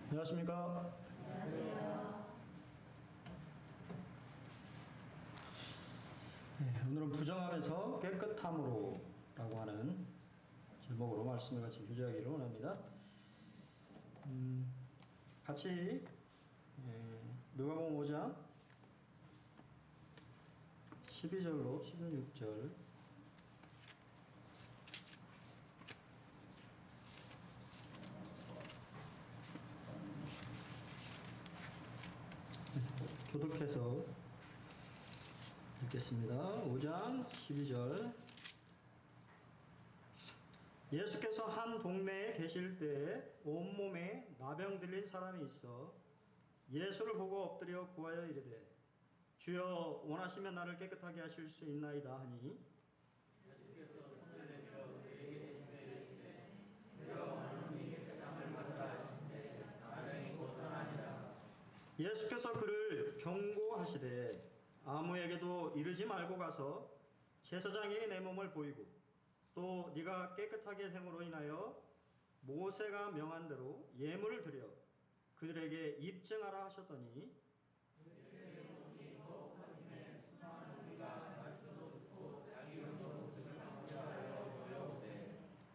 안녕하십니까? 네, 오늘은 부정함에서 깨끗함으로 라고 하는 제목으로 말씀을 같이 교제하기를 원합니다. 같이 누가복음 5장 12절로 16절 교독해서 읽겠습니다. 5장 12절. 예수께서 한 동네에 계실 때에 온몸에 나병 들린 사람이 있어 예수를 보고 엎드려 구하여 이르되 주여 원하시면 나를 깨끗하게 하실 수 있나이다 하니 예수께서 손을 내밀어 그에게 대시되 이르시되 내가 원하노니 깨끗함을 받으라 하시되 나병이 곧 떠나니라. 예수께서 그를 경고하시되 아무에게도 이르지 말고 가서 제사장에게 내 몸을 보이고 또 네가 깨끗하게 됨으로 인하여 모세가 명한 대로 예물을 드려 그들에게 입증하라 하셨더니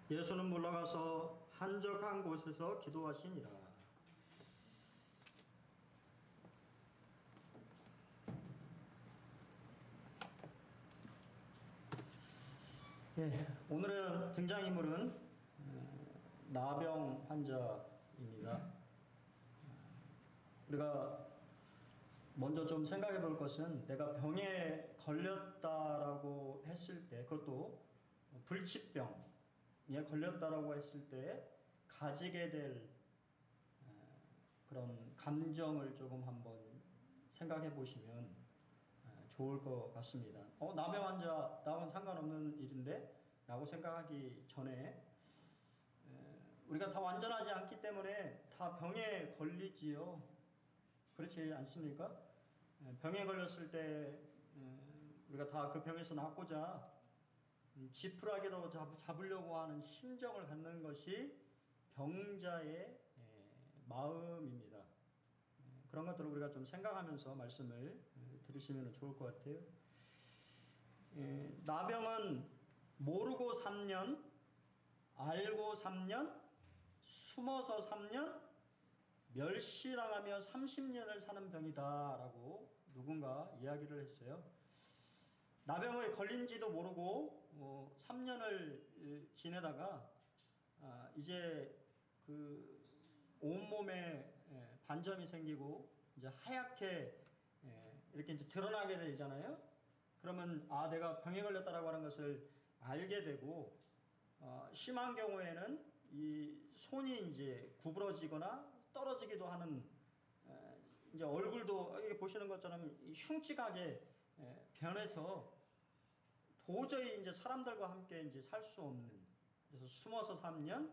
예수는 물러가서 한적한 곳에서 기도하시니라. 예, 오늘의 등장인물은 나병 환자입니다. 우리가 먼저 좀 생각해 볼 것은 내가 병에 걸렸다라고 했을 때, 그것도 불치병에 걸렸다라고 했을 때 가지게 될 그런 감정을 조금 한번 생각해 보시면 좋을 것 같습니다. 나병 환자, 나하고는 상관없는 일인데? 라고 생각하기 전에 우리가 다 완전하지 않기 때문에 다 병에 걸리지요. 그렇지 않습니까? 병에 걸렸을 때 우리가 다 그 병에서 낫고자 지푸라기로 잡으려고 하는 심정을 갖는 것이 병자의 마음입니다. 그런 것들을 우리가 좀 생각하면서 말씀을 들으시면 좋을 것 같아요. 나병은 모르고 3년, 알고 3년, 숨어서 3년, 멸시당하며 30년을 사는 병이다라고 누군가 이야기를 했어요. 나병에 걸린지도 모르고 3년을 지내다가 이제 그 온몸에 반점이 생기고 이제 하얗게 이렇게 이제 드러나게 되잖아요. 그러면 내가 병에 걸렸다라고 하는 것을 알게 되고 심한 경우에는 이 손이 이제 구부러지거나 떨어지기도 하는 이제 얼굴도 여기 보시는 것처럼 흉측하게 변해서 도저히 이제 사람들과 함께 이제 살 수 없는, 그래서 숨어서 3년,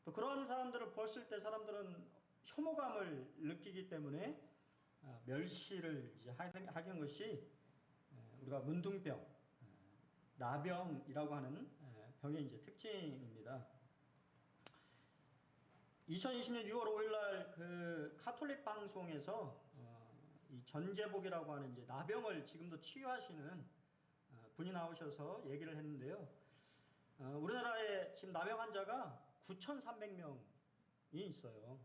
또 그런 사람들을 봤을 때 사람들은 혐오감을 느끼기 때문에 멸시를 이제 하는 것이 우리가 문둥병, 나병이라고 하는 병의 이제 특징입니다. 2020년 6월 5일 날 그 카톨릭 방송에서 이 전재복이라고 하는 이제 나병을 지금도 치유하시는 분이 나오셔서 얘기를 했는데요. 우리나라에 지금 나병 환자가 9,300명이 있어요.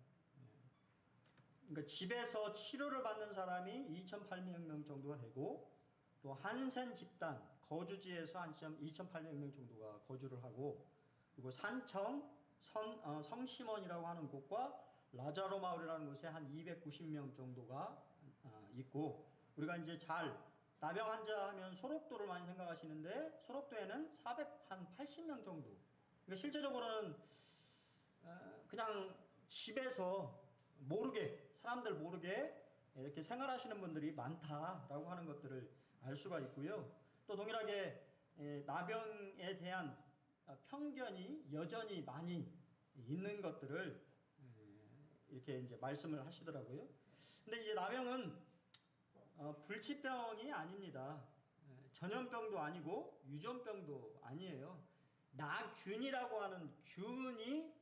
그러니까 집에서 치료를 받는 사람이 2,800명 정도가 되고, 또 한센 집단 거주지에서 한 2,800명 정도가 거주를 하고, 그리고 산청 성심원이라고 하는 곳과 라자로 마을이라는 곳에 한 290명 정도가 있고, 우리가 이제 나병 환자 하면 소록도를 많이 생각하시는데 소록도에는 480명 정도. 그러니까 실제적으로는 그냥 집에서 모르게, 사람들 모르게 이렇게 생활하시는 분들이 많다라고 하는 것들을 알 수가 있고요. 또 동일하게 나병에 대한 편견이 여전히 많이 있는 것들을 이렇게 이제 말씀을 하시더라고요. 근데 이제 나병은 불치병이 아닙니다. 전염병도 아니고 유전병도 아니에요. 나균이라고 하는 균이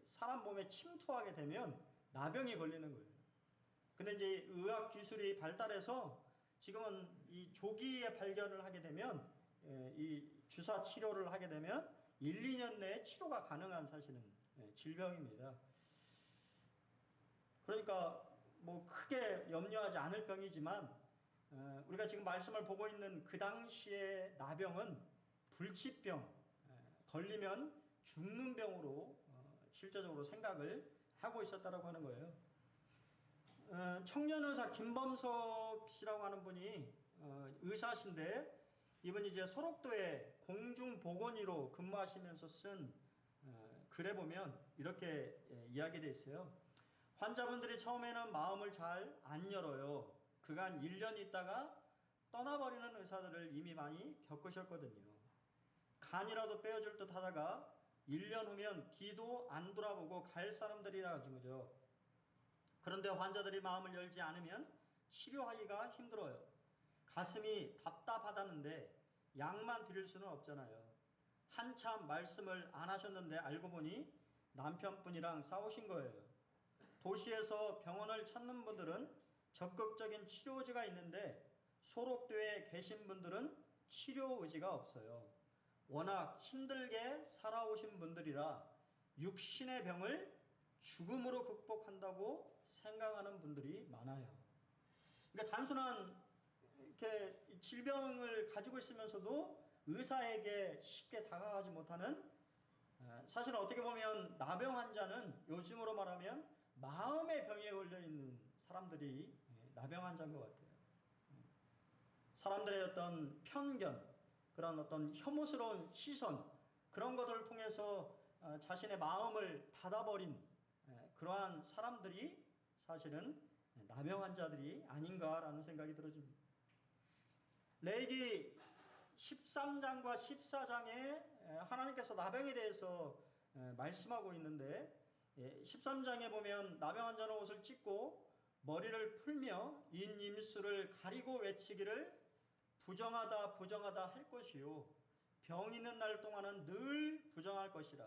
사람 몸에 침투하게 되면 나병이 걸리는 거예요. 근데 이제 의학 기술이 발달해서 지금은 이 조기에 발견을 하게 되면 이 주사 치료를 하게 되면 1, 2년 내에 치료가 가능한 사실은 질병입니다. 그러니까 뭐 크게 염려하지 않을 병이지만 우리가 지금 말씀을 보고 있는 그 당시의 나병은 불치병, 걸리면 죽는 병으로 실제적으로 생각을 하고 있었다라고 하는 거예요. 청년의사 김범석 씨라고 하는 분이 의사신데 이분이 이제 소록도에 공중보건의로 근무하시면서 쓴 글에 보면 이렇게 이야기되어 있어요. 환자분들이 처음에는 마음을 잘 안 열어요. 그간 1년 있다가 떠나버리는 의사들을 이미 많이 겪으셨거든요. 간이라도 빼어줄 듯 하다가 1년 후면 뒤도 안 돌아보고 갈 사람들이라 가진 거죠. 그런데 환자들이 마음을 열지 않으면 치료하기가 힘들어요. 가슴이 답답하다는데 약만 드릴 수는 없잖아요. 한참 말씀을 안 하셨는데 알고 보니 남편분이랑 싸우신 거예요. 도시에서 병원을 찾는 분들은 적극적인 치료 의지가 있는데 소록도에 계신 분들은 치료 의지가 없어요. 워낙 힘들게 살아오신 분들이라 육신의 병을 죽음으로 극복한다고 생각하는 분들이 많아요. 그러니까 단순한 이렇게 질병을 가지고 있으면서도 의사에게 쉽게 다가가지 못하는, 사실 어떻게 보면 나병 환자는 요즘으로 말하면 마음의 병에 걸려 있는 사람들이 나병 환자인 것 같아요. 사람들의 어떤 편견, 그런 어떤 혐오스러운 시선, 그런 것들을 통해서 자신의 마음을 닫아버린 그러한 사람들이 사실은 나병 환자들이 아닌가라는 생각이 들어집니다. 레위기 13장과 14장에 하나님께서 나병에 대해서 말씀하고 있는데 13장에 보면 나병 환자는 옷을 찢고 머리를 풀며 인임수를 가리고 외치기를 부정하다 부정하다 할 것이요 병 있는 날 동안은 늘 부정할 것이라.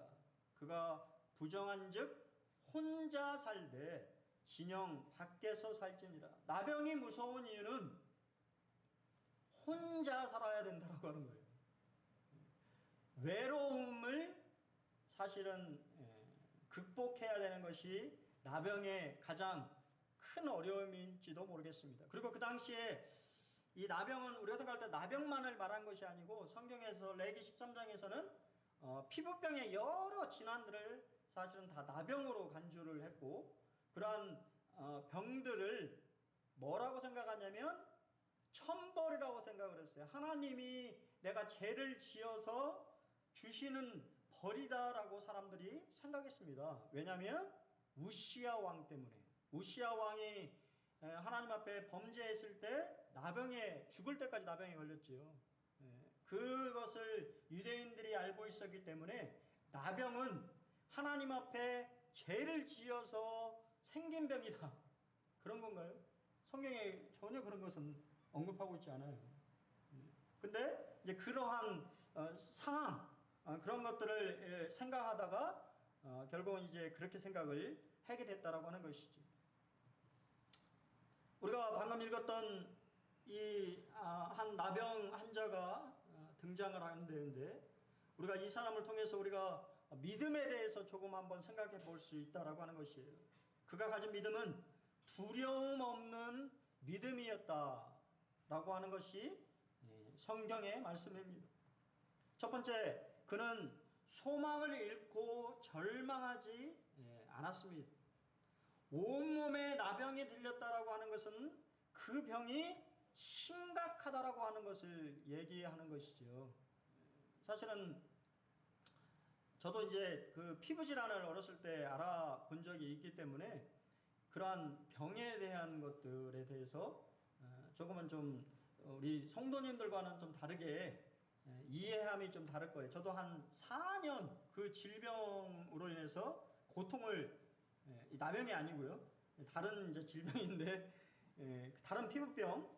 그가 부정한즉 혼자 살되 진영 밖에서 살지니라. 나병이 무서운 이유는 혼자 살아야 된다라고 하는 거예요. 외로움을 사실은 극복해야 되는 것이 나병의 가장 큰 어려움인지도 모르겠습니다. 그리고 그 당시에 이 나병은 우리가 생각할 때 나병만을 말한 것이 아니고 성경에서 레위기 13장에서는 피부병의 여러 질환들을 사실은 다 나병으로 간주를 했고, 그러한 병들을 뭐라고 생각하냐면 천벌이라고 생각을 했어요. 하나님이 내가 죄를 지어서 주시는 벌이다라고 사람들이 생각했습니다. 왜냐하면 우시야 왕 때문에. 우시야 왕이 하나님 앞에 범죄했을 때 나병에 죽을 때까지 나병에 걸렸지요. 그것을 유대인들이 알고 있었기 때문에 나병은 하나님 앞에 죄를 지어서 생긴 병이다. 그런 건가요? 성경에 전혀 그런 것은 언급하고 있지 않아요. 근데 이제 그러한 상황, 그런 것들을 생각하다가 결국은 이제 그렇게 생각을 하게 됐다라고 하는 것이지. 우리가 방금 읽었던 이 한 나병 환자가 등장을 하는데 우리가 이 사람을 통해서 우리가 믿음에 대해서 조금 한번 생각해 볼 수 있다라고 하는 것이에요. 그가 가진 믿음은 두려움 없는 믿음이었다라고 하는 것이 성경의 말씀입니다. 첫 번째, 그는 소망을 잃고 절망하지 않았습니다. 온몸에 나병이 들렸다라고 하는 것은 그 병이 심각하다라고 하는 것을 얘기하는 것이죠. 사실은 저도 이제 그 피부 질환을 어렸을 때 알아본 적이 있기 때문에 그러한 병에 대한 것들에 대해서 조금은 좀 우리 성도님들과는 좀 다르게 이해함이 좀 다를 거예요. 저도 한 4년 그 질병으로 인해서 고통을, 나병이 아니고요, 다른 이제 질병인데 다른 피부병,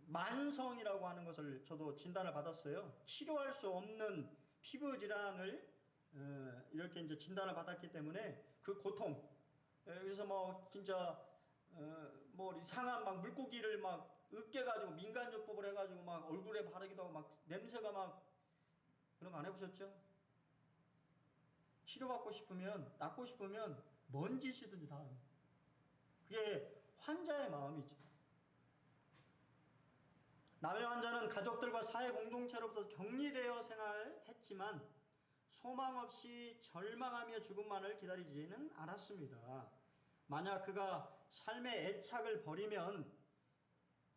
만성이라고 하는 것을 저도 진단을 받았어요. 치료할 수 없는 피부 질환을 이렇게 이제 진단을 받았기 때문에 그 고통, 그래서 뭐 진짜 뭐 이상한 막 물고기를 막 으깨가지고 민간요법을 해가지고 막 얼굴에 바르기도 하고 막 냄새가 막 그런 거 안 해보셨죠? 치료받고 싶으면, 낫고 싶으면 뭔 짓이든지 다 합니다. 그게 환자의 마음이죠. 남의 환자는 가족들과 사회 공동체로부터 격리되어 생활했지만 소망 없이 절망하며 죽음만을 기다리지는 않았습니다. 만약 그가 삶의 애착을 버리면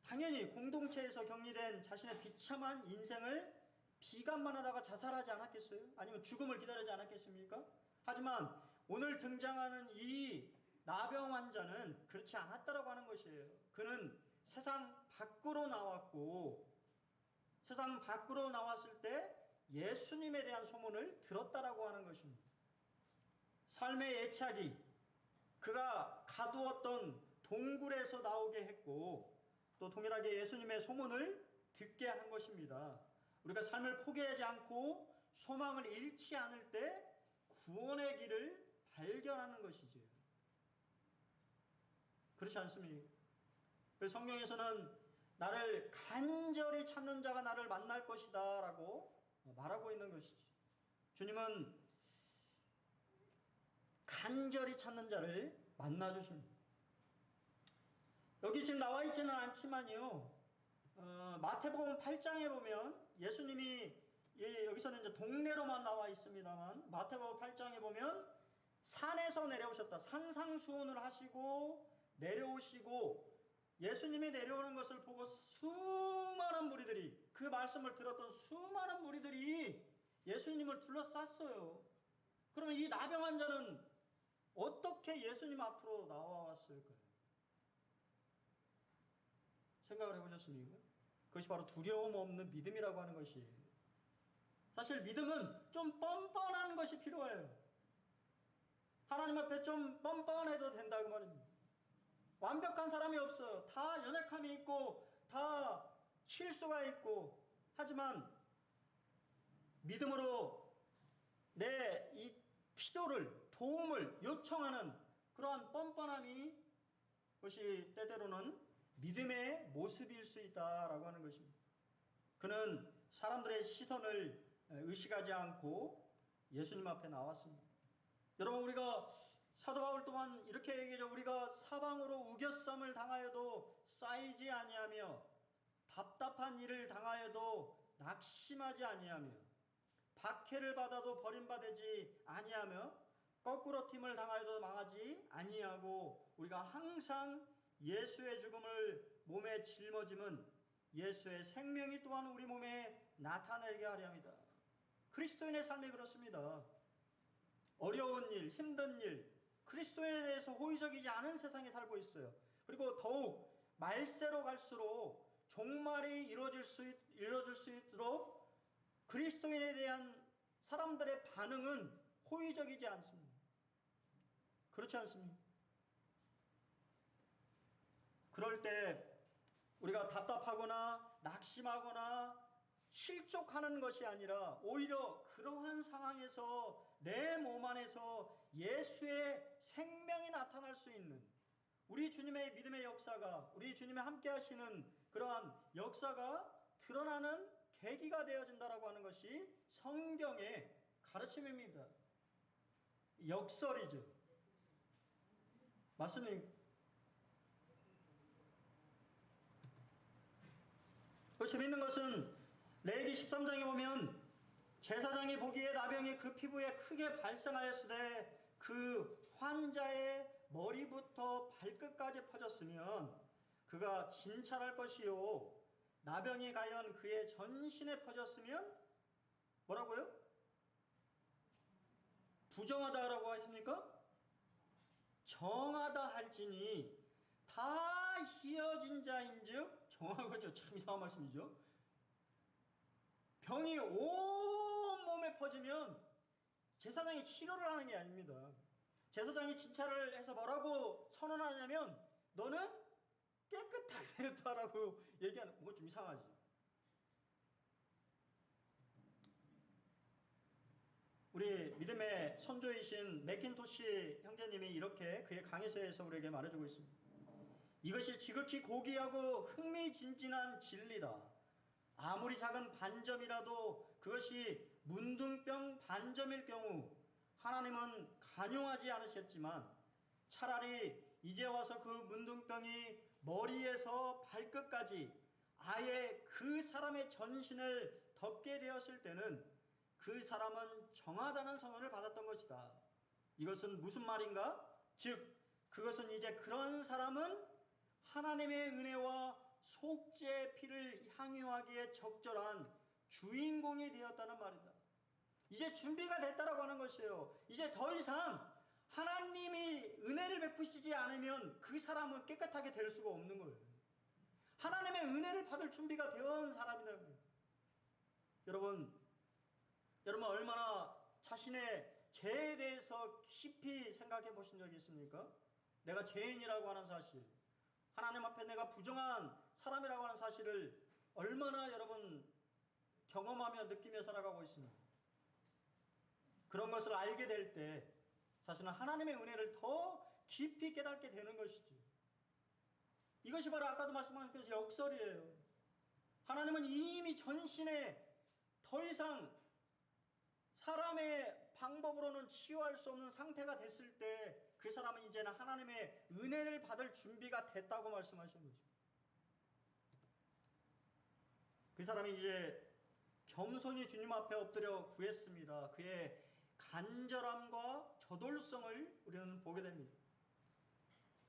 당연히 공동체에서 격리된 자신의 비참한 인생을 비관만 하다가 자살하지 않았겠어요? 아니면 죽음을 기다리지 않았겠습니까? 하지만 오늘 등장하는 이 나병 환자는 그렇지 않았다라고 하는 것이에요. 그는 세상 밖으로 나왔고 세상 밖으로 나왔을 때 예수님에 대한 소문을 들었다라고 하는 것입니다. 삶의 애착이 그가 가두었던 동굴에서 나오게 했고 또 동일하게 예수님의 소문을 듣게 한 것입니다. 우리가 삶을 포기하지 않고 소망을 잃지 않을 때 구원의 길을 발견하는 것이죠. 그렇지 않습니까? 그래서 성경에서는 나를 간절히 찾는 자가 나를 만날 것이다 라고 말하고 있는 것이지. 주님은 간절히 찾는 자를 만나주십니다. 여기 지금 나와 있지는 않지만요, 마태복음 8장에 보면 예수님이 여기서는 이제 동네로만 나와 있습니다만 마태복음 8장에 보면 산에서 내려오셨다. 산상수훈을 하시고 내려오시고 예수님이 내려오는 것을 보고 수많은 무리들이, 그 말씀을 들었던 수많은 무리들이 예수님을 둘러쌌어요. 그러면 이 나병 환자는 어떻게 예수님 앞으로 나와왔을까요? 생각을 해보셨습니까? 그것이 바로 두려움 없는 믿음이라고 하는 것이에요. 사실 믿음은 좀 뻔뻔한 것이 필요해요. 하나님 앞에 좀 뻔뻔해도 된다고 말입니다. 완벽한 사람이 없어요. 다 연약함이 있고 다 실수가 있고, 하지만 믿음으로 내 이 필요를, 도움을 요청하는 그러한 뻔뻔함이, 그것이 때때로는 믿음의 모습일 수 있다라고 하는 것입니다. 그는 사람들의 시선을 의식하지 않고 예수님 앞에 나왔습니다. 여러분, 우리가 사도 바울 또한 이렇게 얘기하죠. 우리가 사방으로 우겨쌈을 당하여도 쌓이지 아니하며 답답한 일을 당하여도 낙심하지 아니하며 박해를 받아도 버림받지 아니하며 거꾸로 팀을 당하여도 망하지 아니하고 우리가 항상 예수의 죽음을 몸에 짊어짐은 예수의 생명이 또한 우리 몸에 나타나게 하려 합니다. 그리스도인의 삶이 그렇습니다. 어려운 일, 힘든 일, 그리스도에 대해서 호의적이지 않은 세상에 살고 있어요. 그리고 더욱 말세로 갈수록 종말이 이루어질 수 있도록 그리스도인에 대한 사람들의 반응은 호의적이지 않습니다. 그렇지 않습니까? 그럴 때 우리가 답답하거나 낙심하거나 실족하는 것이 아니라 오히려 그러한 상황에서 내 몸 안에서 예수의 생명이 나타날 수 있는, 우리 주님의 믿음의 역사가, 우리 주님의 함께 하시는 그러한 역사가 드러나는 계기가 되어진다라고 하는 것이 성경의 가르침입니다. 역설이죠. 맞습니까? 재미있는 것은 레위기 13장에 보면 제사장이 보기에 나병이 그 피부에 크게 발생하였으되 그 환자의 머리부터 발끝까지 퍼졌으면 그가 진찰할 것이요, 나병이 가연 그의 전신에 퍼졌으면 뭐라고요? 부정하다라고 했습니까? 정하다 할지니 다 희어진 자인즉, 정하군요. 참 이상한 말씀이죠. 병이 온 몸에 퍼지면 제사장이 치료를 하는 게 아닙니다. 제사장이 진찰을 해서 뭐라고 선언하냐면 너는 깨끗하게 되었다라고 얘기하는, 뭔가 좀 이상하지. 우리 믿음의 선조이신 맥킨토시 형제님이 이렇게 그의 강해서에서 우리에게 말해주고 있습니다. 이것이 지극히 고귀하고 흥미진진한 진리다. 아무리 작은 반점이라도 그것이 문둥병 반점일 경우 하나님은 간용하지 않으셨지만 차라리 이제 와서 그 문둥병이 머리에서 발끝까지 아예 그 사람의 전신을 덮게 되었을 때는 그 사람은 정하다는 선언을 받았던 것이다. 이것은 무슨 말인가? 즉 그것은 이제 그런 사람은 하나님의 은혜와 속죄의 피를 향유하기에 적절한 주인공이 되었다는 말이다. 이제 준비가 됐다라고 하는 것이에요. 이제 더 이상 하나님이 은혜를 베푸시지 않으면 그 사람은 깨끗하게 될 수가 없는 거예요. 하나님의 은혜를 받을 준비가 되어온 사람이다. 여러분 얼마나 자신의 죄에 대해서 깊이 생각해 보신 적이 있습니까? 내가 죄인이라고 하는 사실, 하나님 앞에 내가 부정한 사람이라고 하는 사실을 얼마나 여러분 경험하며 느끼며 살아가고 있습니다. 그런 것을 알게 될 때 사실은 하나님의 은혜를 더 깊이 깨닫게 되는 것이죠. 이것이 바로 아까도 말씀하신 것이 역설이에요. 하나님은 이미 전신에 더 이상 사람의 방법으로는 치유할 수 없는 상태가 됐을 때 그 사람은 이제는 하나님의 은혜를 받을 준비가 됐다고 말씀하신 거죠. 그 사람이 이제 겸손히 주님 앞에 엎드려 구했습니다. 그의 간절함과 저돌성을 우리는 보게 됩니다.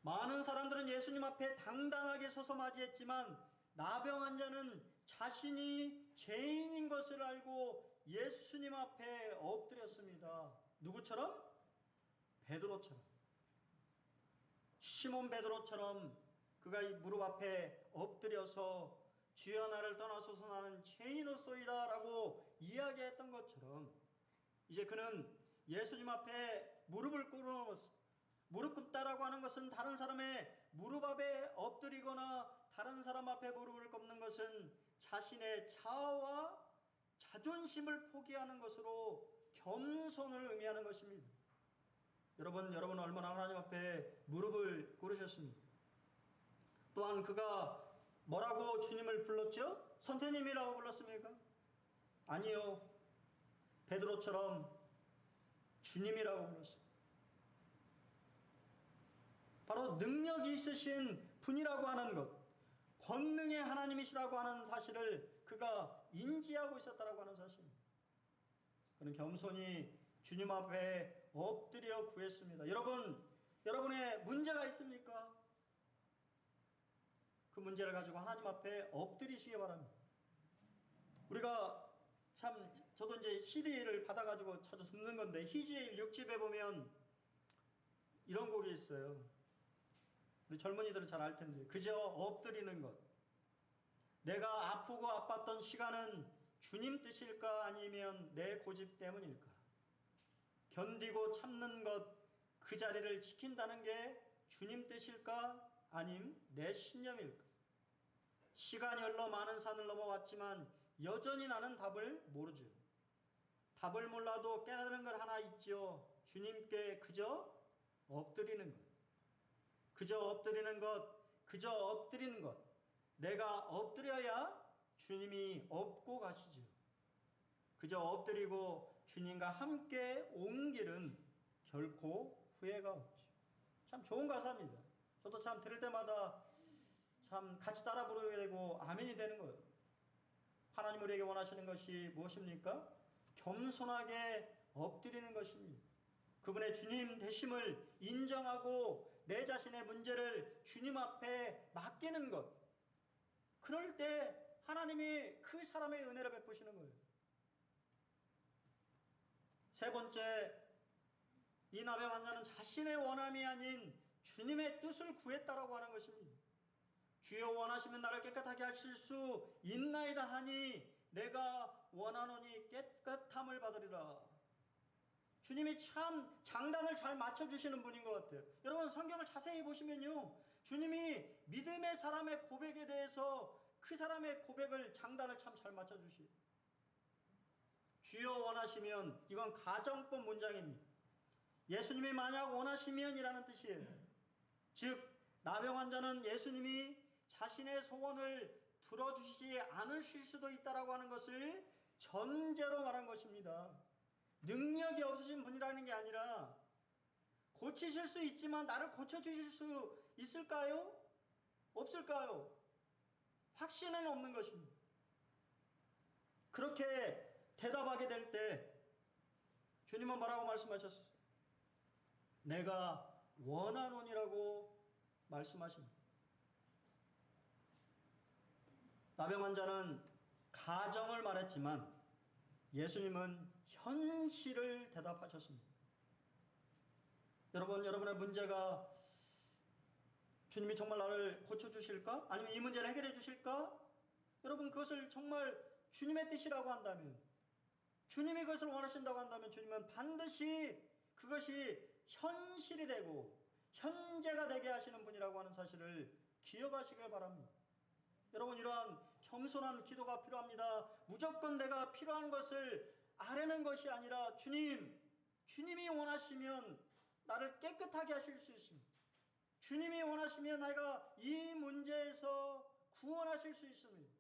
많은 사람들은 예수님 앞에 당당하게 서서 맞이했지만 나병 자는 자신이 죄인인 것을 알고 예수님 앞에 엎드렸습니다. 누구처럼? 베드로처럼. 시몬 베드로처럼 그가 이 무릎 앞에 엎드려서 주여 나를 떠나소서 나는 죄인으로소이다 라고 이야기했던 것처럼 이제 그는 예수님 앞에 무릎을 꿇어놓았어. 무릎 꿇다라고 하는 것은 다른 사람의 무릎 앞에 엎드리거나 다른 사람 앞에 무릎을 꿇는 것은 자신의 자아와 자존심을 포기하는 것으로 겸손을 의미하는 것입니다. 여러분 얼마나 하나님 앞에 무릎을 꿇으셨습니까? 또한 그가 뭐라고 주님을 불렀죠? 선생님이라고 불렀습니까? 아니요. 베드로처럼 주님이라고 불렀습니다. 바로 능력이 있으신 분이라고 하는 것, 권능의 하나님이시라고 하는 사실을 그가 인지하고 있었다라고 하는 사실입니다. 그는 겸손히 주님 앞에 엎드려 구했습니다. 여러분의 문제가 있습니까? 그 문제를 가지고 하나님 앞에 엎드리시기 바랍니다. 우리가 참 저도 이제 CD를 받아가지고 자주 듣는 건데 희지의 6집에 보면 이런 곡이 있어요. 우리 젊은이들은 잘 알 텐데 그저 엎드리는 것. 내가 아프고 아팠던 시간은 주님 뜻일까 아니면 내 고집 때문일까? 견디고 참는 것, 그 자리를 지킨다는 게 주님 뜻일까 아님 내 신념일까? 시간이 흘러 많은 산을 넘어왔지만 여전히 나는 답을 모르죠. 답을 몰라도 깨달은 것 하나 있지요. 주님께 그저 엎드리는 것. 그저 엎드리는 것, 그저 엎드리는 것. 내가 엎드려야 주님이 업고 가시죠. 그저 엎드리고 주님과 함께 온 길은 결코 후회가 없죠. 참 좋은 가사입니다. 저도 참 들을 때마다 참 같이 따라 부르게 되고 아멘이 되는 거예요. 하나님 우리에게 원하시는 것이 무엇입니까? 겸손하게 엎드리는 것입니다. 그분의 주님 되심을 인정하고 내 자신의 문제를 주님 앞에 맡기는 것. 그럴 때 하나님이 그 사람의 은혜를 베푸시는 거예요. 세 번째, 이 나병 환자는 자신의 원함이 아닌 주님의 뜻을 구했다라고 하는 것입니다. 주여 원하시면 나를 깨끗하게 하실 수 있나이다 하니 내가 원하노니 깨끗함을 받으리라. 주님이 참 장단을 잘 맞춰주시는 분인 것 같아요. 여러분 성경을 자세히 보시면요, 주님이 믿음의 사람의 고백에 대해서 그 사람의 고백을 장단을 참 잘 맞춰주시요. 주여 원하시면, 이건 가정법 문장입니다. 예수님이 만약 원하시면이라는 뜻이에요. 즉 나병 환자는 예수님이 자신의 소원을 들어주시지 않으실 수도 있다라고 하는 것을 전제로 말한 것입니다. 능력이 없으신 분이라는 게 아니라 고치실 수 있지만 나를 고쳐주실 수 있을까요? 없을까요? 확신은 없는 것입니다. 그렇게 대답하게 될 때 주님은 뭐라고 말씀하셨어요? 내가 원하노니라고 말씀하십니다. 나병 환자는 가정을 말했지만 예수님은 현실을 대답하셨습니다. 여러분의 문제가 주님이 정말 나를 고쳐주실까? 아니면 이 문제를 해결해 주실까? 여러분, 그것을 정말 주님의 뜻이라고 한다면, 주님이 그것을 원하신다고 한다면 주님은 반드시 그것이 현실이 되고 현재가 되게 하시는 분이라고 하는 사실을 기억하시길 바랍니다. 여러분, 이러한 겸손한 기도가 필요합니다. 무조건 내가 필요한 것을 아뢰는 것이 아니라 주님이 원하시면 나를 깨끗하게 하실 수 있습니다. 주님이 원하시면 내가 이 문제에서 구원하실 수 있습니다.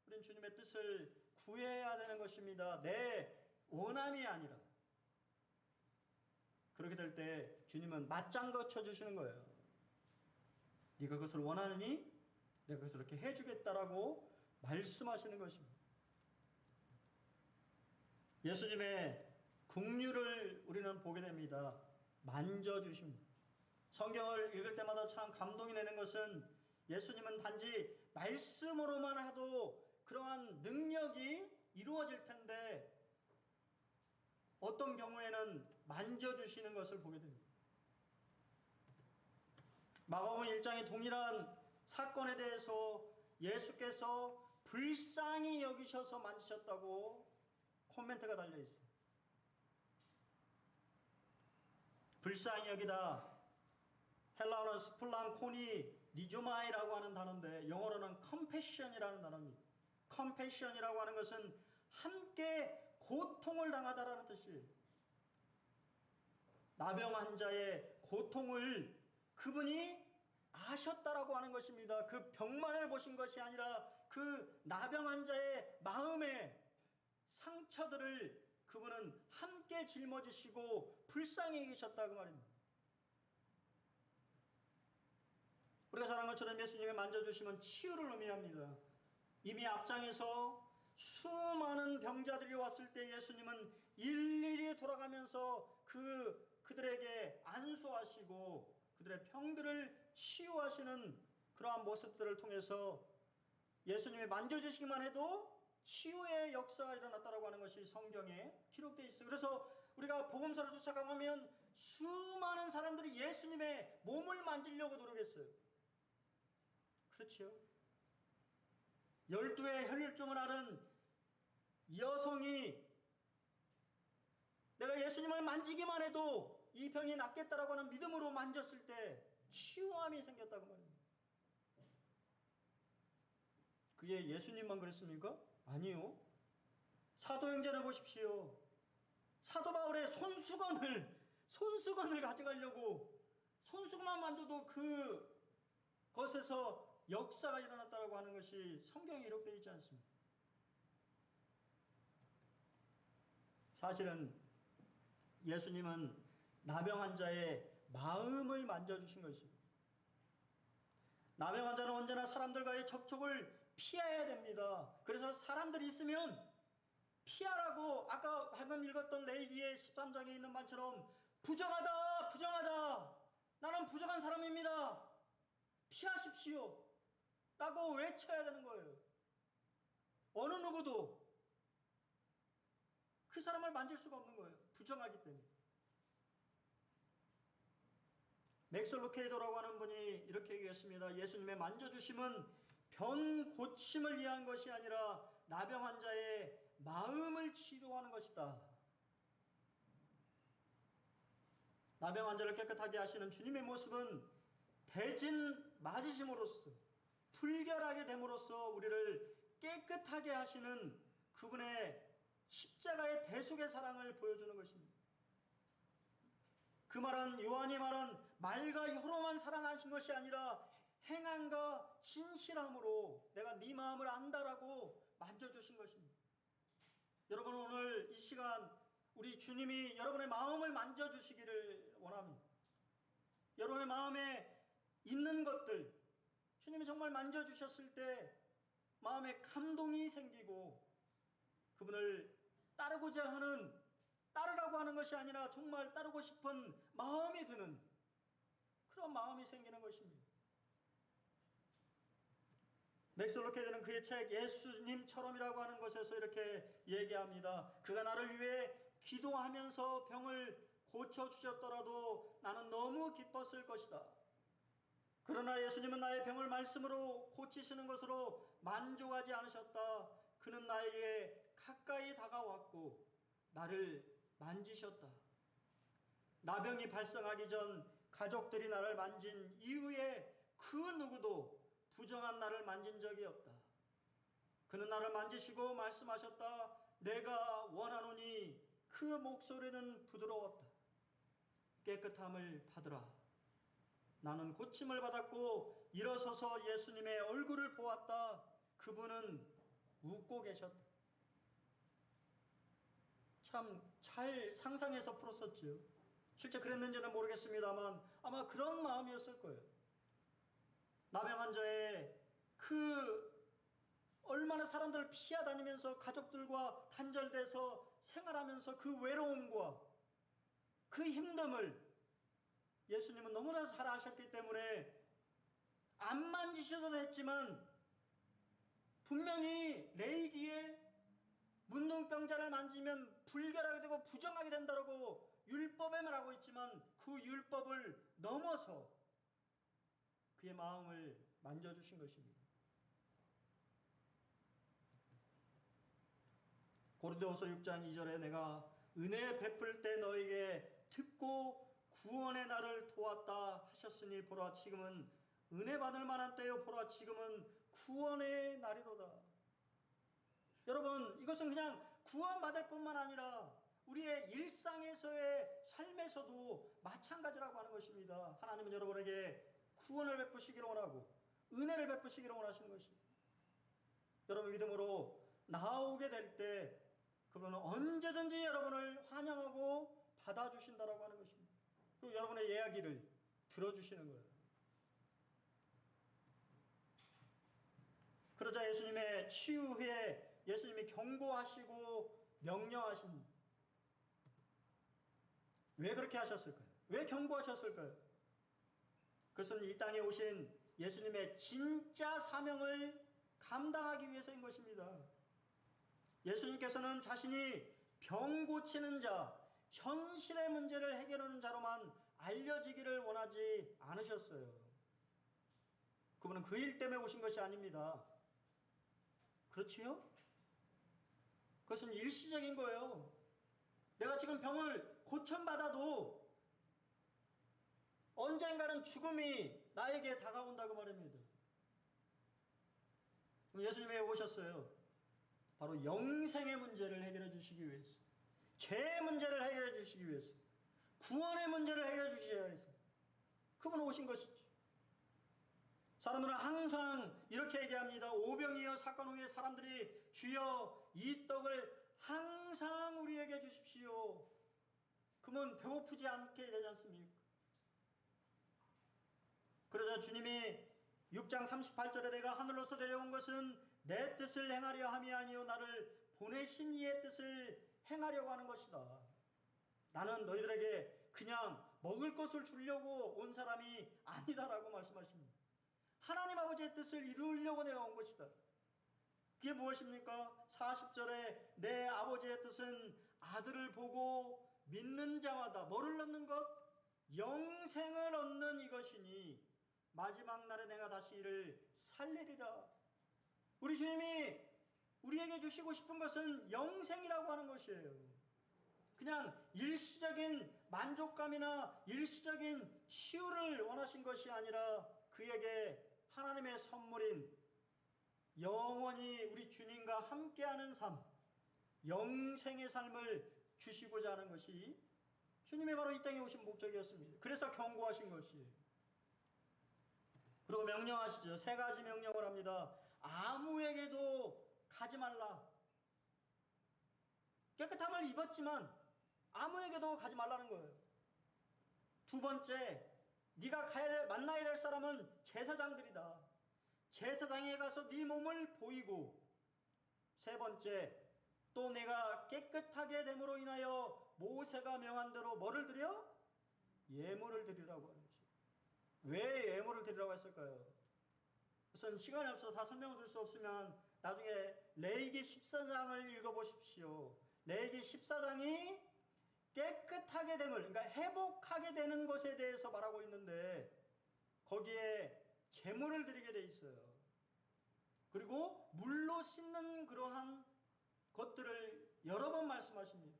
우리는 주님의 뜻을 구해야 되는 것입니다. 내 원함이 아니라. 그렇게 될 때 주님은 맞장구 쳐주시는 거예요. 네가 그것을 원하느니 내가 그것을 이렇게 해주겠다라고 말씀하시는 것입니다. 예수님의 긍휼을 우리는 보게 됩니다. 만져주십니다. 성경을 읽을 때마다 참 감동이 되는 것은 예수님은 단지 말씀으로만 해도 그러한 능력이 이루어질 텐데 어떤 경우에는 만져주시는 것을 보게 됩니다. 마가복음 1장의 동일한 사건에 대해서 예수께서 불쌍히 여기셔서 만지셨다고 코멘트가 달려 있어요. 불쌍히 여기다, 헬라어는 스플랑코니 리조마이라고 하는 단어인데 영어로는 컴패션이라는 단어입니다. 컴패션이라고 하는 것은 함께 고통을 당하다라는 뜻이에요. 나병 환자의 고통을 그분이 아셨다라고 하는 것입니다. 그 병만을 보신 것이 아니라 그 나병 환자의 마음의 상처들을 그분은 함께 짊어지시고 불쌍히 여기셨다고 말입니다. 우리가 잘 아는 것처럼 예수님의 만져주심은 치유를 의미합니다. 이미 앞장에서 수많은 병자들이 왔을 때 예수님은 일일이 돌아가면서 그들에게 안수하시고 그들의 병들을 치유하시는 그러한 모습들을 통해서 예수님이 만져주시기만 해도 치유의 역사가 일어났다고 하는 것이 성경에 기록되어 있어요. 그래서 우리가 복음서를 쫓아가면 수많은 사람들이 예수님의 몸을 만지려고 노력했어요. 그렇죠? 12의 혈류증을 앓은 여성이 내가 예수님을 만지기만 해도 이 병이 낫겠다라고 하는 믿음으로 만졌을 때 치유함이 생겼다고 말입니다. 그게 예수님만 그랬습니까? 아니요. 사도행전을 보십시오. 사도 바울의 손수건을 가져가려고 손수건만 만져도 그것에서 역사가 일어났다고 하는 것이 성경에 기록되어 있지 않습니다. 사실은 예수님은 나병 환자의 마음을 만져주신 것입니다. 나병 환자는 언제나 사람들과의 접촉을 피해야 됩니다. 그래서 사람들이 있으면 피하라고 아까 방금 읽었던 레위기의 13장에 있는 말처럼 부정하다, 부정하다, 나는 부정한 사람입니다, 피하십시오 라고 외쳐야 되는 거예요. 어느 누구도 그 사람을 만질 수가 없는 거예요. 부정하기 때문에. 맥스 루케이도라고 하는 분이 이렇게 얘기했습니다. 예수님의 만져주심은 병 고침을 위한 것이 아니라 나병 환자의 마음을 치료하는 것이다. 나병 환자를 깨끗하게 하시는 주님의 모습은 대진 맞으심으로써 풀결하게 됨으로써 우리를 깨끗하게 하시는 그분의 십자가의 대속의 사랑을 보여주는 것입니다. 그 말은 요한이 말한 말과 혀로만 사랑하신 것이 아니라 행함과 진실함으로 내가 네 마음을 안다라고 만져주신 것입니다. 여러분, 오늘 이 시간 우리 주님이 여러분의 마음을 만져주시기를 원합니다. 여러분의 마음에 있는 것들 주님이 정말 만져주셨을 때 마음에 감동이 생기고 그분을 따르고자 하는, 따르라고 하는 것이 아니라 정말 따르고 싶은 마음이 드는 그런 마음이 생기는 것입니다. 맥스 루케드는 그의 책 예수님처럼이라고 하는 것에서 이렇게 얘기합니다. 그가 나를 위해 기도하면서 병을 고쳐주셨더라도 나는 너무 기뻤을 것이다. 그러나 예수님은 나의 병을 말씀으로 고치시는 것으로 만족하지 않으셨다. 그는 나에게 가까이 다가왔고 나를 만지셨다. 나병이 발생하기 전 가족들이 나를 만진 이후에 그 누구도 부정한 나를 만진 적이 없다. 그는 나를 만지시고 말씀하셨다. 내가 원하노니 그 목소리는 부드러웠다. 깨끗함을 받으라. 나는 고침을 받았고 일어서서 예수님의 얼굴을 보았다. 그분은 웃고 계셨다. 참 잘 상상해서 풀었었죠. 실제 그랬는지는 모르겠습니다만 아마 그런 마음이었을 거예요. 나병 환자의 그 얼마나 사람들을 피하다니면서 가족들과 단절돼서 생활하면서 그 외로움과 그 힘듦을 예수님은 너무나 잘 아셨기 때문에 안 만지셔도 됐지만 분명히 레이기에 문둥병자를 만지면 불결하게 되고 부정하게 된다고 율법에 말하고 있지만 그 율법을 넘어서 그의 마음을 만져주신 것입니다. 고린도후서 6장 2절에 내가 은혜 베풀 때 너에게 듣고 구원의 날을 도왔다 하셨으니 보라 지금은 은혜 받을 만한 때요 보라 지금은 구원의 날이로다. 여러분, 이것은 그냥 구원받을 뿐만 아니라 우리의 일상에서의 삶에서도 마찬가지라고 하는 것입니다. 하나님은 여러분에게 구원을 베푸시기를 원하고 은혜를 베푸시기를 원하시는 것입니다. 여러분, 믿음으로 나오게 될 때 그분은 언제든지 여러분을 환영하고 받아주신다라고 하는 것입니다. 그리고 여러분의 이야기를 들어주시는 거예요. 그러자 예수님의 치유 후에 예수님이 경고하시고 명령하십니다. 왜 그렇게 하셨을까요? 왜 경고하셨을까요? 그것은 이 땅에 오신 예수님의 진짜 사명을 감당하기 위해서인 것입니다. 예수님께서는 자신이 병 고치는 자, 현실의 문제를 해결하는 자로만 알려지기를 원하지 않으셨어요. 그분은 그 일 때문에 오신 것이 아닙니다. 그렇지요? 그것은 일시적인 거예요. 내가 지금 병을 고침받아도 언젠가는 죽음이 나에게 다가온다고 말합니다. 예수님이 왜 오셨어요? 바로 영생의 문제를 해결해 주시기 위해서, 죄의 문제를 해결해 주시기 위해서, 구원의 문제를 해결해 주시기 위해서 그분은 오신 것이죠. 사람들은 항상 이렇게 얘기합니다. 오병이어 사건 후에 사람들이 주여 이 떡을 항상 우리에게 주십시오. 그러면 배고프지 않게 되지 않습니까? 그러자 주님이 6장 38절에 내가 하늘로서 내려온 것은 내 뜻을 행하려 함이 아니요 나를 보내신 이의 뜻을 행하려고 하는 것이다. 나는 너희들에게 그냥 먹을 것을 주려고 온 사람이 아니다라고 말씀하십니다. 하나님 아버지의 뜻을 이루려고 내가 온 것이다. 그게 무엇입니까? 40절에 내 아버지의 뜻은 아들을 보고 믿는 자마다 뭐를 얻는 것? 영생을 얻는 이것이니 마지막 날에 내가 다시 이를 살리리라. 우리 주님이 우리에게 주시고 싶은 것은 영생이라고 하는 것이에요. 그냥 일시적인 만족감이나 일시적인 치유를 원하신 것이 아니라 그에게 하나님의 선물인 영원히 우리 주님과 함께하는 삶, 영생의 삶을 주시고자 하는 것이 주님의 바로 이 땅에 오신 목적이었습니다. 그래서 경고하신 것이에요. 그리고 명령하시죠. 3가지 명령을 합니다. 아무에게도 가지 말라. 깨끗함을 입었지만 아무에게도 가지 말라는 거예요. 2번째, 네가 만나야 될 사람은 제사장들이다. 제사장에 가서 네 몸을 보이고. 3번째, 또 내가 깨끗하게 됨으로 인하여 모세가 명한 대로 뭐를 드려? 예물을 드리라고 하는 것이에요. 왜 예물을 드리라고 했을까요? 우선 시간이 없어서 다 설명을 드릴 수 없으면 나중에 레위기 14장을 읽어보십시오. 레위기 14장이 깨끗하게 됨을, 그러니까 회복하게 되는 것에 대해서 말하고 있는데 거기에 제물을 드리게 돼 있어요. 그리고 물로 씻는 그러한 것들을 여러 번 말씀하십니다.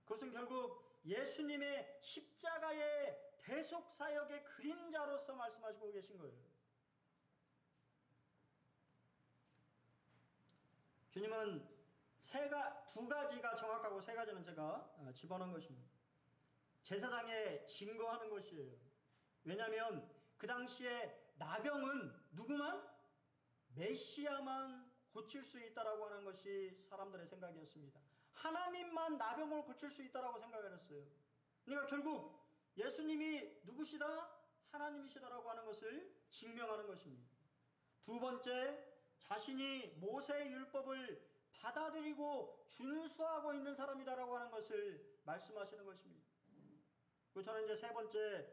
그것은 결국 예수님의 십자가의 대속사역의 그림자로서 말씀하시고 계신 거예요. 주님은 2가지가 정확하고 3가지는 제가 집어넣은 것입니다. 제사장에 증거하는 것이에요. 왜냐하면 그 당시에 나병은 누구만? 메시아만 고칠 수 있다라고 하는 것이 사람들의 생각이었습니다. 하나님만 나병을 고칠 수 있다라고 생각을 했어요. 그러니까 결국 예수님이 누구시다? 하나님이시다라고 하는 것을 증명하는 것입니다. 2번째, 자신이 모세의 율법을 받아들이고 준수하고 있는 사람이다라고 하는 것을 말씀하시는 것입니다. 그리고 저는 이제 3번째,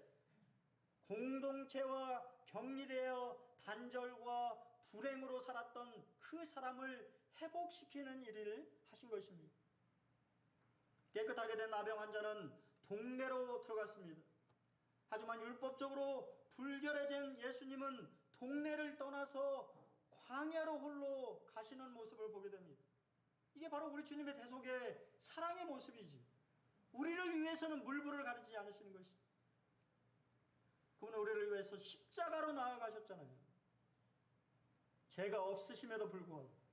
공동체와 격리되어 단절과 불행으로 살았던 그 사람을 회복시키는 일을 하신 것입니다. 깨끗하게 된 나병 환자는 동네로 들어갔습니다. 하지만 율법적으로 불결해진 예수님은 동네를 떠나서 광야로 홀로 가시는 모습을 보게 됩니다. 이게 바로 우리 주님의 대속의 사랑의 모습이지. 우리를 위해서는 물불을 가리지 않으시는 것이. 그분은 우리를 위해서 십자가로 나아가셨잖아요. 죄가 없으심에도 불구하고.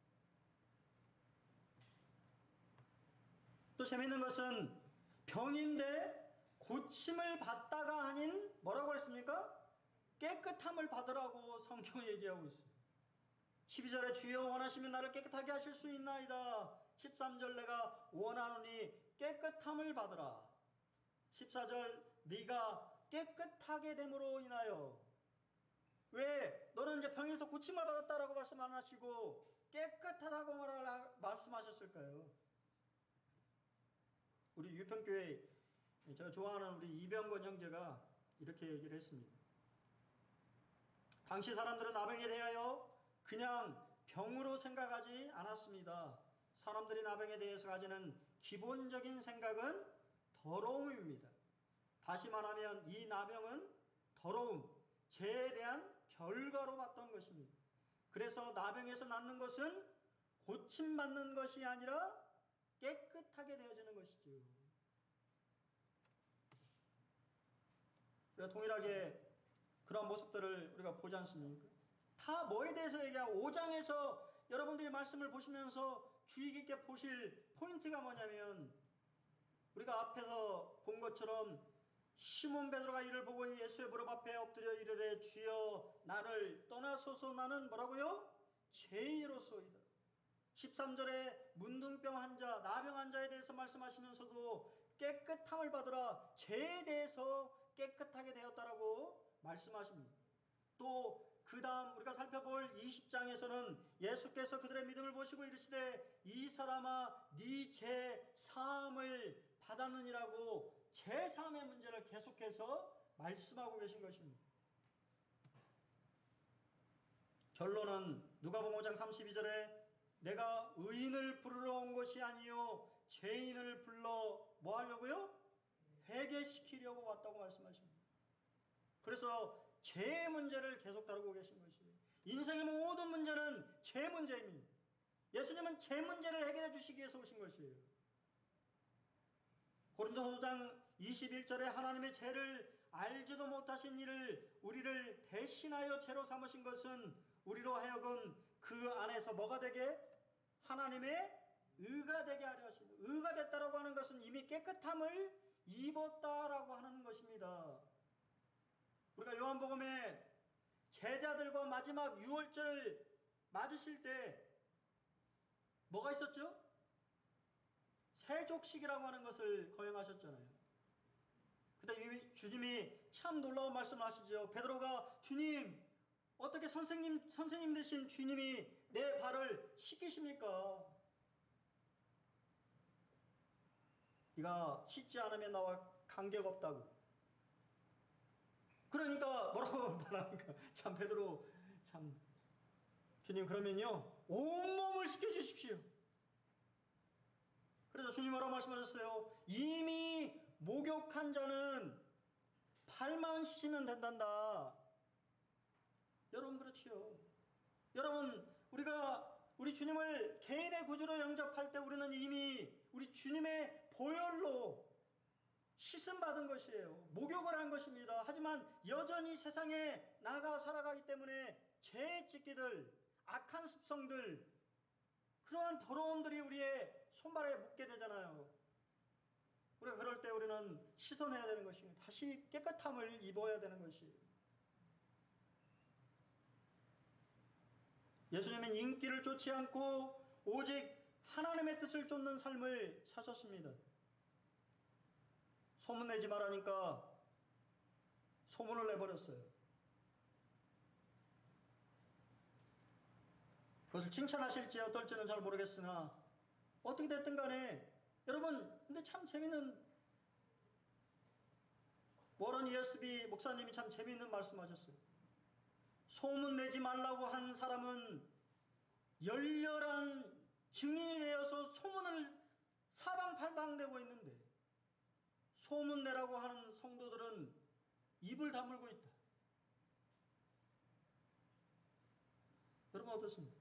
또 재미있는 것은 병인데 고침을 받다가 아닌 뭐라고 그랬습니까? 깨끗함을 받으라고 성경이 얘기하고 있어요. 12절에 주여 원하시면 나를 깨끗하게 하실 수 있나이다. 13절 내가 원하노니 깨끗함을 받으라. 14절 네가 깨끗하게 됨으로 인하여. 왜 너는 이제 병에서 고침을 받았다라고 말씀 안 하시고 깨끗하다고 말씀하셨을까요? 우리 유평교회 제가 좋아하는 우리 이병건 형제가 이렇게 얘기를 했습니다. 당시 사람들은 나병에 대하여 그냥 병으로 생각하지 않았습니다. 사람들이 나병에 대해서 가지는 기본적인 생각은 더러움입니다. 다시 말하면 이 나병은 더러움, 죄에 대한 결과로 봤던 것입니다. 그래서 나병에서 낫는 것은 고침받는 것이 아니라 깨끗하게 되어지는 것이죠. 우리가 동일하게 그런 모습들을 우리가 보지 않습니까? 다 뭐에 대해서 얘기하고 5장에서 여러분들이 말씀을 보시면서 주의 깊게 보실 포인트가 뭐냐면 우리가 앞에서 본 것처럼 시몬 베드로가 이를 보고 예수의 무릎 앞에 엎드려 이르되 주여 나를 떠나소서 나는 뭐라고요? 죄인으로소이다. 13절에 문둥병 환자, 나병 환자에 대해서 말씀하시면서도 깨끗함을 받으라, 죄에 대해서 깨끗하게 되었다라고 말씀하십니다. 또 그 다음 우리가 살펴볼 20장에서는 예수께서 그들의 믿음을 보시고 이르시되 이 사람아 네 죄 사함을 받았느니라고 죄 사함의 문제를 계속해서 말씀하고 계신 것입니다. 결론은 누가복음 5장 32절에 내가 의인을 부르러 온 것이 아니요 죄인을 불러 뭐 하려고요? 회개시키려고 왔다고 말씀하십니다. 그래서 죄의 문제를 계속 다루고 계신 것이에요. 인생의 모든 문제는 죄 문제입니다. 예수님은 죄 문제를 해결해 주시기 위해서 오신 것이에요. 고린도서 5장 21절에 하나님의 죄를 알지도 못하신 이를 우리를 대신하여 죄로 삼으신 것은 우리로 하여금 그 안에서 뭐가 되게? 하나님의 의가 되게 하려 하십니다. 의가 됐다라고 하는 것은 이미 깨끗함을 입었다라고 하는 것입니다. 우리가 요한복음에 제자들과 마지막 유월절 맞으실 때 뭐가 있었죠? 세족식이라고 하는 것을 거행하셨잖아요. 그때 주님이 참 놀라운 말씀을 하시죠. 베드로가 주님, 어떻게 선생님 되신 주님이 내 발을 씻기십니까? 네가 씻지 않으면 나와 관계가 없다고. 그러니까 뭐라고 말합니까? 참 베드로 참 주님 그러면요 온몸을 씻겨주십시오. 그래서 주님 뭐라고 말씀하셨어요? 이미 목욕한 자는 발만 씻으면 된단다. 여러분 그렇지요. 여러분 우리 주님을 개인의 구주로 영접할 때 우리는 이미 우리 주님의 보혈로 씻음 받은 것이에요. 목욕을 한 것입니다. 하지만 여전히 세상에 나가 살아가기 때문에 죄의 찌기들, 악한 습성들, 그러한 더러움들이 우리의 손발에 묻게 되잖아요. 우리가 그럴 때 우리는 씻어내야 되는 것입니다. 다시 깨끗함을 입어야 되는 것이에요. 예수님은 인기를 쫓지 않고 오직 하나님의 뜻을 쫓는 삶을 사셨습니다. 소문내지 말라니까 소문을 내버렸어요. 그것을 칭찬하실지 어떨지는 잘 모르겠으나 어떻게 됐든 간에 여러분 근데 참 재밌는 워런 ESB 목사님이 참 재미있는 말씀하셨어요. 소문내지 말라고 한 사람은 열렬한 증인이 되어서 소문을 사방팔방내고 있는데 소문내라고 하는 성도들은 입을 다물고 있다. 여러분 어떻습니까?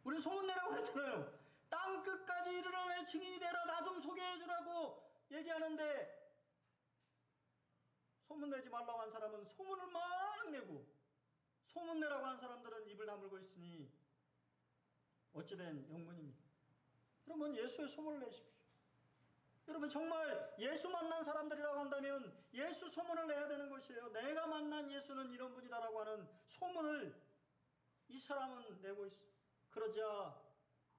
우리 소문내라고 했잖아요. 땅끝까지 이르러 내 증인이 되라. 나 좀 소개해 주라고 얘기하는데 소문내지 말라고 한 사람은 소문을 막 내고 소문내라고 한 사람들은 입을 다물고 있으니 어찌된 영문입니까? 여러분 예수의 소문을 내십시오. 여러분 정말 예수 만난 사람들이라고 한다면 예수 소문을 내야 되는 것이에요. 내가 만난 예수는 이런 분이다라고 하는 소문을 이 사람은 내고 있어요. 그러자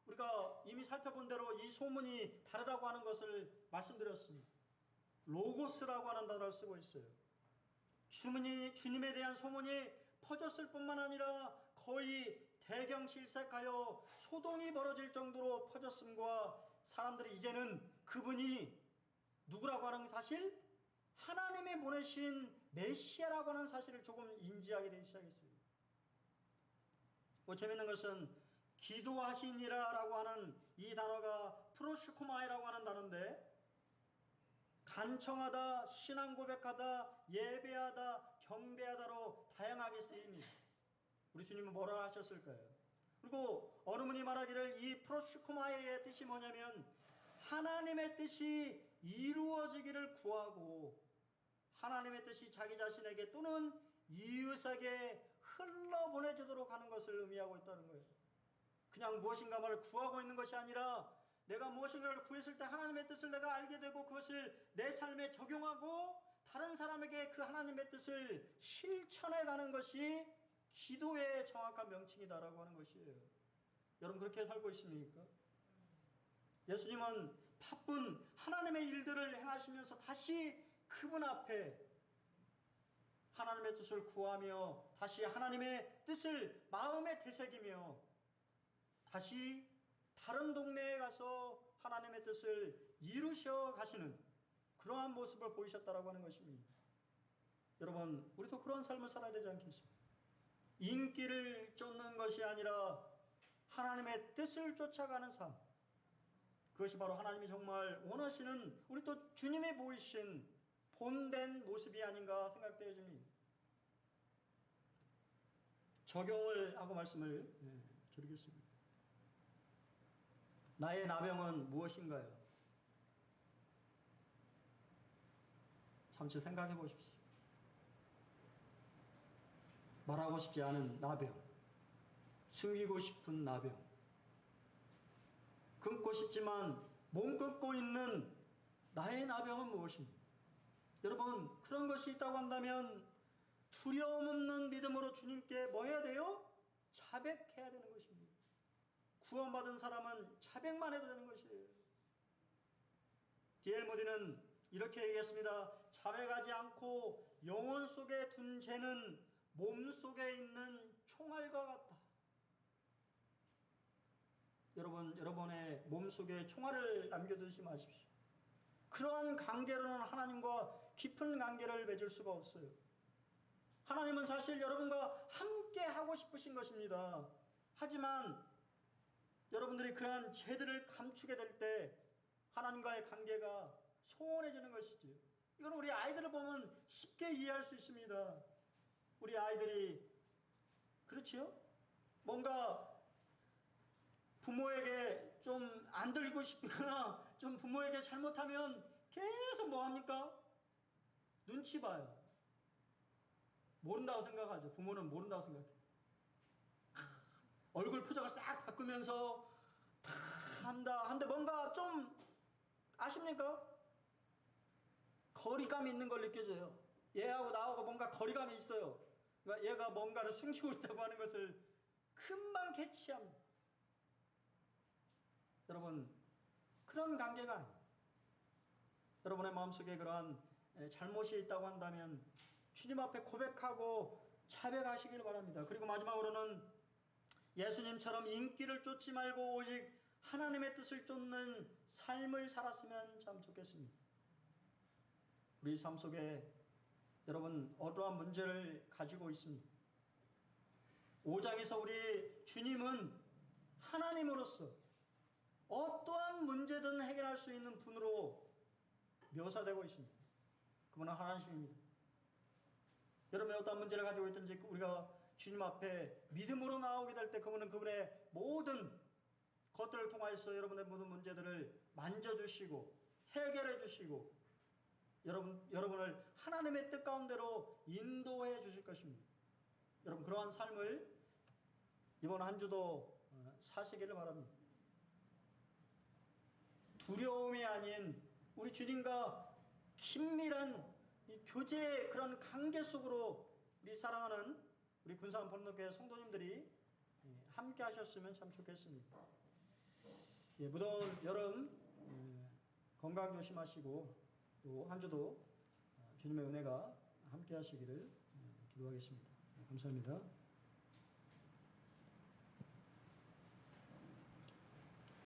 우리가 이미 살펴본 대로 이 소문이 다르다고 하는 것을 말씀드렸습니다. 로고스라고 하는 단어를 쓰고 있어요. 주님에 대한 소문이 퍼졌을 뿐만 아니라 거의 대경실색하여 소동이 벌어질 정도로 퍼졌음과 사람들이 이제는 그분이 누구라고 하는 사실, 하나님이 보내신 메시아라고 하는 사실을 조금 인지하게 되기 시작했어요. 재밌는 것은 기도하시니라라고 하는 이 단어가 프로슈코마이라고 하는 단어인데 간청하다, 신앙 고백하다, 예배하다, 경배하다로 다양하게 쓰입니다. 우리 주님은 뭐라 하셨을까요? 그리고 어느 분이 말하기를 이 프로슈코마이의 뜻이 뭐냐면 하나님의 뜻이 이루어지기를 구하고 하나님의 뜻이 자기 자신에게 또는 이웃에게 흘러보내지도록 하는 것을 의미하고 있다는 거예요. 그냥 무엇인가를 구하고 있는 것이 아니라 내가 무엇인가를 구했을 때 하나님의 뜻을 내가 알게 되고 그것을 내 삶에 적용하고 다른 사람에게 그 하나님의 뜻을 실천해 가는 것이 기도의 정확한 명칭이다라고 하는 것이에요. 여러분 그렇게 살고 있습니까? 예수님은 바쁜 하나님의 일들을 행하시면서 다시 그분 앞에 하나님의 뜻을 구하며 다시 하나님의 뜻을 마음에 되새기며 다시 다른 동네에 가서 하나님의 뜻을 이루셔 가시는 그러한 모습을 보이셨다라고 하는 것입니다. 여러분 우리도 그런 삶을 살아야 되지 않겠습니까? 인기를 쫓는 것이 아니라 하나님의 뜻을 쫓아가는 삶, 그것이 바로 하나님이 정말 원하시는 우리 또 주님이 보이신 본된 모습이 아닌가 생각되어집니다. 적용을 하고 말씀을 드리겠습니다. 나의 나병은 무엇인가요? 잠시 생각해 보십시오. 말하고 싶지 않은 나병, 숨기고 싶은 나병, 끊고 싶지만 못 끊고 있는 나의 나병은 무엇입니까? 여러분, 그런 것이 있다고 한다면 두려움 없는 믿음으로 주님께 뭐 해야 돼요? 자백해야 되는 것입니다. 구원받은 사람은 자백만 해도 되는 것이에요. D.L. 모디는 이렇게 얘기했습니다. 자백하지 않고 영혼 속에 둔 죄는 몸 속에 있는 총알과 같다. 여러분, 여러분의 몸 속에 총알을 남겨두지 마십시오. 그러한 관계로는 하나님과 깊은 관계를 맺을 수가 없어요. 하나님은 사실 여러분과 함께 하고 싶으신 것입니다. 하지만 여러분들이 그러한 죄들을 감추게 될 때 하나님과의 관계가 소원해지는 것이지요. 이건 우리 아이들을 보면 쉽게 이해할 수 있습니다. 우리 아이들이 그렇지요? 뭔가 부모에게 좀 안 들고 싶거나 좀 부모에게 잘못하면 계속 뭐 합니까? 눈치 봐요. 모른다고 생각하죠. 부모는 모른다고 생각해요. 얼굴 표정을 싹 바꾸면서 다 한다. 근데 뭔가 좀 아십니까? 거리감이 있는 걸 느껴져요. 얘하고 나하고 뭔가 거리감이 있어요. 그러니까 얘가 뭔가를 숨기고 있다고 하는 것을 금방 캐치합니다. 여러분, 그런 관계가 아니에요. 여러분의 마음속에 그러한 잘못이 있다고 한다면 주님 앞에 고백하고 자백하시길 바랍니다. 그리고 마지막으로는 예수님처럼 인기를 쫓지 말고 오직 하나님의 뜻을 쫓는 삶을 살았으면 참 좋겠습니다. 우리 삶 속에 여러분 어떠한 문제를 가지고 있습니다. 5장에서 우리 주님은 하나님으로서 어떠한 문제든 해결할 수 있는 분으로 묘사되고 있습니다. 그분은 하나님입니다. 여러분이 어떠한 문제를 가지고 있든지 우리가 주님 앞에 믿음으로 나오게 될 때 그분은 그분의 모든 것들을 통하여서 여러분의 모든 문제들을 만져주시고 해결해 주시고 여러분을 하나님의 뜻 가운데로 인도해 주실 것입니다. 여러분 그러한 삶을 이번 한 주도 사시기를 바랍니다. 두려움이 아닌 우리 주님과 긴밀한 이 교제의 그런 관계 속으로 우리 사랑하는 우리 군산 본능교회 성도님들이 함께 하셨으면 참 좋겠습니다. 무더운 여름 건강 조심하시고 또 한 주도 주님의 은혜가 함께 하시기를 기도하겠습니다. 감사합니다.